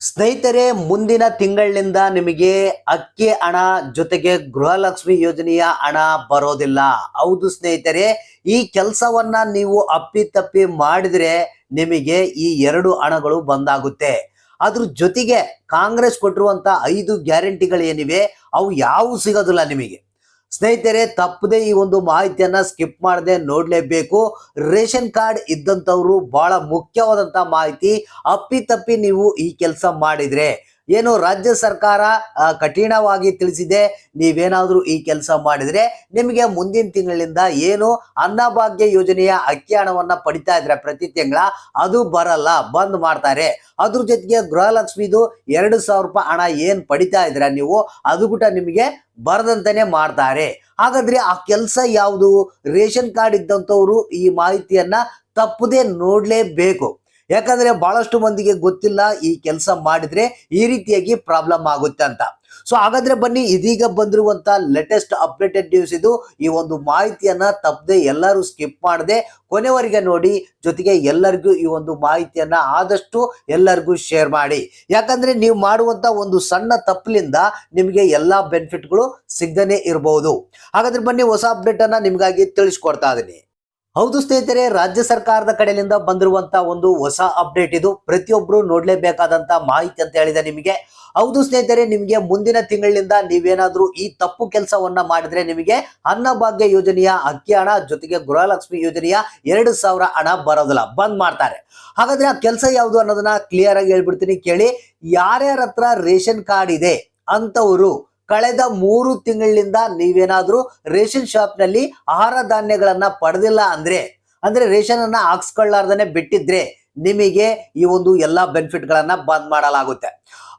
ಸ್ನೇಹಿತರೆ, ಮುಂದಿನ ತಿಂಗಳಿನಿಂದ ನಿಮಗೆ ಅಕ್ಕಿ ಹಣ ಜೊತೆಗೆ ಗೃಹಲಕ್ಷ್ಮಿ ಯೋಜನೆಯ ಹಣ ಬರೋದಿಲ್ಲ. ಹೌದು ಸ್ನೇಹಿತರೆ, ಈ ಕೆಲಸವನ್ನ ನೀವು ಅಪ್ಪಿತಪ್ಪಿ ಮಾಡಿದ್ರೆ ನಿಮಗೆ ಈ ಎರಡು ಹಣಗಳು ಬಂದಾಗುತ್ತೆ. ಅದ್ರ ಜೊತೆಗೆ ಕಾಂಗ್ರೆಸ್ ಕೊಟ್ಟಿರುವಂತ 5 ಗ್ಯಾರಂಟಿಗಳು ಏನಿವೆ ಅವು ಯಾವು ಸಿಗೋದಿಲ್ಲ ನಿಮಗೆ. ಸ್ನೇಹಿತರೆ, ತಪ್ಪದೆ ಈ ಒಂದು ಮಾಹಿತಿಯನ್ನ ಸ್ಕಿಪ್ ಮಾಡದೆ ನೋಡ್ಲೇಬೇಕು. ರೇಷನ್ ಕಾರ್ಡ್ ಇದ್ದಂಥವ್ರು ಬಹಳ ಮುಖ್ಯವಾದಂತ ಮಾಹಿತಿ. ಅಪ್ಪಿತಪ್ಪಿ ನೀವು ಈ ಕೆಲಸ ಮಾಡಿದ್ರೆ ಏನು ರಾಜ್ಯ ಸರ್ಕಾರ ಕಠಿಣವಾಗಿ ತಿಳಿಸಿದೆ, ನೀವೇನಾದ್ರೂ ಈ ಕೆಲಸ ಮಾಡಿದ್ರೆ ನಿಮಗೆ ಮುಂದಿನ ತಿಂಗಳಿಂದ ಏನು ಅನ್ನಭಾಗ್ಯ ಯೋಜನೆಯ ಅಕ್ಕಿ ಹಣವನ್ನ ಪಡಿತಾ ಇದ್ರೆ ಪ್ರತಿ ತಿಂಗಳ ಅದು ಬರಲ್ಲ, ಬಂದ್ ಮಾಡ್ತಾರೆ. ಅದ್ರ ಜೊತೆಗೆ ಗೃಹಲಕ್ಷ್ಮಿದು 2,000 ರೂಪಾಯಿ ಹಣ ಏನ್ ಪಡಿತಾ ಇದ್ರ ನೀವು, ಅದು ಕೂಡ ನಿಮಗೆ ಬರದಂತಾನೆ ಮಾಡ್ತಾರೆ. ಹಾಗಾದ್ರೆ ಆ ಕೆಲಸ ಯಾವುದು? ರೇಷನ್ ಕಾರ್ಡ್ ಇದ್ದಂಥವ್ರು ಈ ಮಾಹಿತಿಯನ್ನ ತಪ್ಪದೆ ನೋಡ್ಲೇಬೇಕು. ಯಾಕಂದ್ರೆ ಬಹಳಷ್ಟು ಮಂದಿಗೆ ಗೊತ್ತಿಲ್ಲ ಈ ಕೆಲಸ ಮಾಡಿದ್ರೆ ಈ ರೀತಿಯಾಗಿ ಪ್ರಾಬ್ಲಮ್ ಆಗುತ್ತೆ ಅಂತ. ಸೊ ಹಾಗಾದ್ರೆ ಬನ್ನಿ, ಇದೀಗ ಬಂದಿರುವಂತ ಲೇಟೆಸ್ಟ್ ಅಪ್ಡೇಟೆಡ್ ನ್ಯೂಸ್ ಇದು. ಈ ಒಂದು ಮಾಹಿತಿಯನ್ನ ತಪ್ಪದೆ ಎಲ್ಲರೂ ಸ್ಕಿಪ್ ಮಾಡದೆ ಕೊನೆವರೆಗೆ ನೋಡಿ. ಜೊತೆಗೆ ಎಲ್ಲರಿಗೂ ಈ ಒಂದು ಮಾಹಿತಿಯನ್ನ ಆದಷ್ಟು ಎಲ್ಲರಿಗೂ ಶೇರ್ ಮಾಡಿ. ಯಾಕಂದ್ರೆ ನೀವು ಮಾಡುವಂತ ಒಂದು ಸಣ್ಣ ತಪ್ಪಲಿಂದ ನಿಮಗೆ ಎಲ್ಲಾ ಬೆನಿಫಿಟ್ಗಳು ಸಿಗದೇನೆ ಇರಬಹುದು. ಹಾಗಾದ್ರೆ ಬನ್ನಿ, ಹೊಸ ಅಪ್ಡೇಟ್ ಅನ್ನ ನಿಮ್ಗಾಗಿ ತಿಳಿಸ್ಕೊಡ್ತಾ ಇದೀನಿ. ಹೌದು ಸ್ನೇಹಿತರೆ, ರಾಜ್ಯ ಸರ್ಕಾರದ ಕಡೆಯಿಂದ ಬಂದಿರುವಂತ ಒಂದು ಹೊಸ ಅಪ್ಡೇಟ್ ಇದು. ಪ್ರತಿಯೊಬ್ರು ನೋಡ್ಲೇಬೇಕಾದಂತ ಮಾಹಿತಿ ಅಂತ ಹೇಳಿದೆ ನಿಮಗೆ. ಹೌದು ಸ್ನೇಹಿತರೆ, ನಿಮಗೆ ಮುಂದಿನ ತಿಂಗಳಿನಿಂದ ನೀವೇನಾದ್ರೂ ಈ ತಪ್ಪು ಕೆಲಸವನ್ನ ಮಾಡಿದ್ರೆ ನಿಮಗೆ ಅನ್ನಭಾಗ್ಯ ಯೋಜನೆಯ ಅಕ್ಕಿ ಹಣ ಜೊತೆಗೆ ಗೃಹಲಕ್ಷ್ಮಿ ಯೋಜನೆಯ 2,000 ಹಣ ಬರೋದಿಲ್ಲ, ಬಂದ್ ಮಾಡ್ತಾರೆ. ಹಾಗಾದ್ರೆ ಆ ಕೆಲಸ ಯಾವುದು ಅನ್ನೋದನ್ನ ಕ್ಲಿಯರ್ ಆಗಿ ಹೇಳ್ಬಿಡ್ತೀನಿ, ಕೇಳಿ. ಯಾರ್ಯಾರ ಹತ್ರ ರೇಷನ್ ಕಾರ್ಡ್ ಇದೆ ಅಂತವರು ಕಳೆದ 3 ತಿಂಗಳಿಂದ ನೀವೇನಾದ್ರೂ ರೇಷನ್ ಶಾಪ್ ನಲ್ಲಿ ಆಹಾರ ಧಾನ್ಯಗಳನ್ನ ಪಡೆದಿಲ್ಲ ಅಂದ್ರೆ ರೇಷನ್ ಅನ್ನ ಹಾಕ್ಸ್ಕೊಳ್ಳಾರ್ದನೆ ಬಿಟ್ಟಿದ್ರೆ ನಿಮಗೆ ಈ ಒಂದು ಎಲ್ಲಾ ಬೆನಿಫಿಟ್ ಗಳನ್ನ ಬಂದ್ ಮಾಡಲಾಗುತ್ತೆ.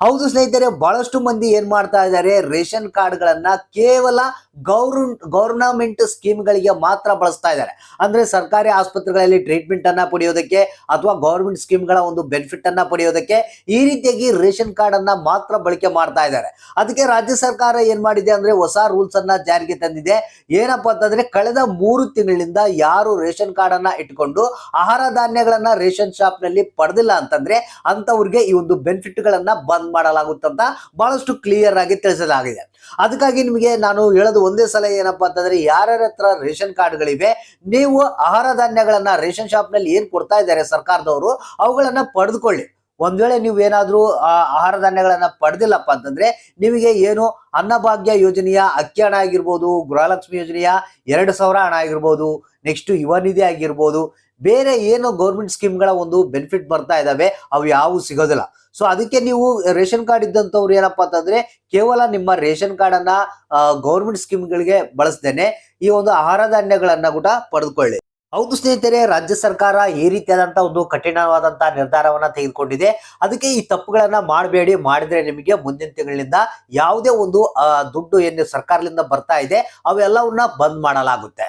ಹೌದು ಸ್ನೇಹಿತರೆ, ಬಹಳಷ್ಟು ಮಂದಿ ಏನ್ ಮಾಡ್ತಾ ಇದ್ದಾರೆ, ರೇಷನ್ ಕಾರ್ಡ್ ಗಳನ್ನ ಕೇವಲ ಗೌರ್ನಮೆಂಟ್ ಸ್ಕೀಮ್ ಗಳಿಗೆ ಮಾತ್ರ ಬಳಸ್ತಾ ಇದ್ದಾರೆ. ಅಂದ್ರೆ ಸರ್ಕಾರಿ ಆಸ್ಪತ್ರೆಗಳಲ್ಲಿ ಟ್ರೀಟ್ಮೆಂಟ್ ಅನ್ನ ಪಡೆಯೋದಕ್ಕೆ ಅಥವಾ ಗೌರ್ಮೆಂಟ್ ಸ್ಕೀಮ್ ಗಳ ಒಂದು ಬೆನಿಫಿಟ್ ಅನ್ನ ಪಡೆಯೋದಕ್ಕೆ ಈ ರೀತಿಯಾಗಿ ರೇಷನ್ ಕಾರ್ಡ್ ಅನ್ನ ಮಾತ್ರ ಬಳಕೆ ಮಾಡ್ತಾ ಇದ್ದಾರೆ. ಅದಕ್ಕೆ ರಾಜ್ಯ ಸರ್ಕಾರ ಏನ್ ಮಾಡಿದೆ ಅಂದ್ರೆ ಹೊಸ ರೂಲ್ಸ್ ಅನ್ನ ಜಾರಿಗೆ ತಂದಿದೆ. ಏನಪ್ಪಾ ಅಂತಂದ್ರೆ, ಕಳೆದ 3 ತಿಂಗಳಿಂದ ಯಾರು ರೇಷನ್ ಕಾರ್ಡ್ ಅನ್ನ ಇಟ್ಕೊಂಡು ಆಹಾರ ಧಾನ್ಯಗಳನ್ನ ರೇಷನ್ ಶಾಪ್ ನಲ್ಲಿ ಪಡೆದಿಲ್ಲ ಅಂತಂದ್ರೆ ಅಂತವ್ರಿಗೆ ಈ ಒಂದು ಬೆನಿಫಿಟ್ ಗಳನ್ನ ಬಂದ್ ಮಾಡಲಾಗುತ್ತಂತ ಬಹಳಷ್ಟು ಕ್ಲಿಯರ್ ಆಗಿ ತಿಳಿಸಲಾಗಿದೆ. ಅದಕ್ಕಾಗಿ ನಿಮಗೆ ನಾನು ಹೇಳೋದು ಒಂದೇ ಸಲ ಏನಪ್ಪಾ ಅಂತಂದ್ರೆ, ಯಾರ್ಯಾರ ಹತ್ರ ರೇಷನ್ ಕಾರ್ಡ್ಗಳಿವೆ ನೀವು ಆಹಾರ ಧಾನ್ಯಗಳನ್ನ ರೇಷನ್ ಶಾಪ್ ನಲ್ಲಿ ಏನ್ ಕೊಡ್ತಾ ಇದ್ದಾರೆ ಸರ್ಕಾರದವರು ಅವುಗಳನ್ನ ಪಡೆದುಕೊಳ್ಳಿ. ಒಂದ್ ವೇಳೆ ನೀವು ಏನಾದ್ರೂ ಆಹಾರ ಧಾನ್ಯಗಳನ್ನ ಪಡೆದಿಲ್ಲಪ್ಪ ಅಂತಂದ್ರೆ ನಿಮಗೆ ಏನು ಅನ್ನಭಾಗ್ಯ ಯೋಜನೆಯ ಅಕ್ಕಿ ಹಣ ಆಗಿರ್ಬೋದು, ಗೃಹಲಕ್ಷ್ಮಿ ಯೋಜನೆಯ 2,000 ಹಣ ಆಗಿರ್ಬೋದು, ನೆಕ್ಸ್ಟ್ ಯುವ ನಿಧಿ ಆಗಿರ್ಬೋದು, ಬೇರೆ ಏನು ಗೌರ್ಮೆಂಟ್ ಸ್ಕೀಮ್ಗಳ ಒಂದು ಬೆನಿಫಿಟ್ ಬರ್ತಾ ಇದಾವೆ ಅವು ಯಾವು ಸಿಗೋದಿಲ್ಲ. ಸೊ ಅದಕ್ಕೆ ನೀವು ರೇಷನ್ ಕಾರ್ಡ್ ಇದ್ದಂಥವ್ರು ಏನಪ್ಪಾ ಅಂತಂದ್ರೆ ಕೇವಲ ನಿಮ್ಮ ರೇಷನ್ ಕಾರ್ಡ್ ಅನ್ನ ಗೌರ್ಮೆಂಟ್ ಸ್ಕೀಮ್ಗಳಿಗೆ ಬಳಸದೇನೆ ಈ ಒಂದು ಆಹಾರ ಧಾನ್ಯಗಳನ್ನ ಕೂಡ ಪಡೆದುಕೊಳ್ಳಿ. ಹೌದು ಸ್ನೇಹಿತರೆ, ರಾಜ್ಯ ಸರ್ಕಾರ ಈ ರೀತಿಯಾದಂತ ಒಂದು ಕಠಿಣವಾದಂತಹ ನಿರ್ಧಾರವನ್ನ ತೆಗೆದುಕೊಂಡಿದೆ. ಅದಕ್ಕೆ ಈ ತಪ್ಪುಗಳನ್ನ ಮಾಡಬೇಡಿ. ಮಾಡಿದ್ರೆ ನಿಮಗೆ ಮುಂದಿನ ತಿಂಗಳಿಂದ ಯಾವುದೇ ಒಂದು ದುಡ್ಡು ಏನು ಸರ್ಕಾರದಿಂದ ಬರ್ತಾ ಇದೆ ಅವೆಲ್ಲವನ್ನ ಬಂದ್ ಮಾಡಲಾಗುತ್ತೆ.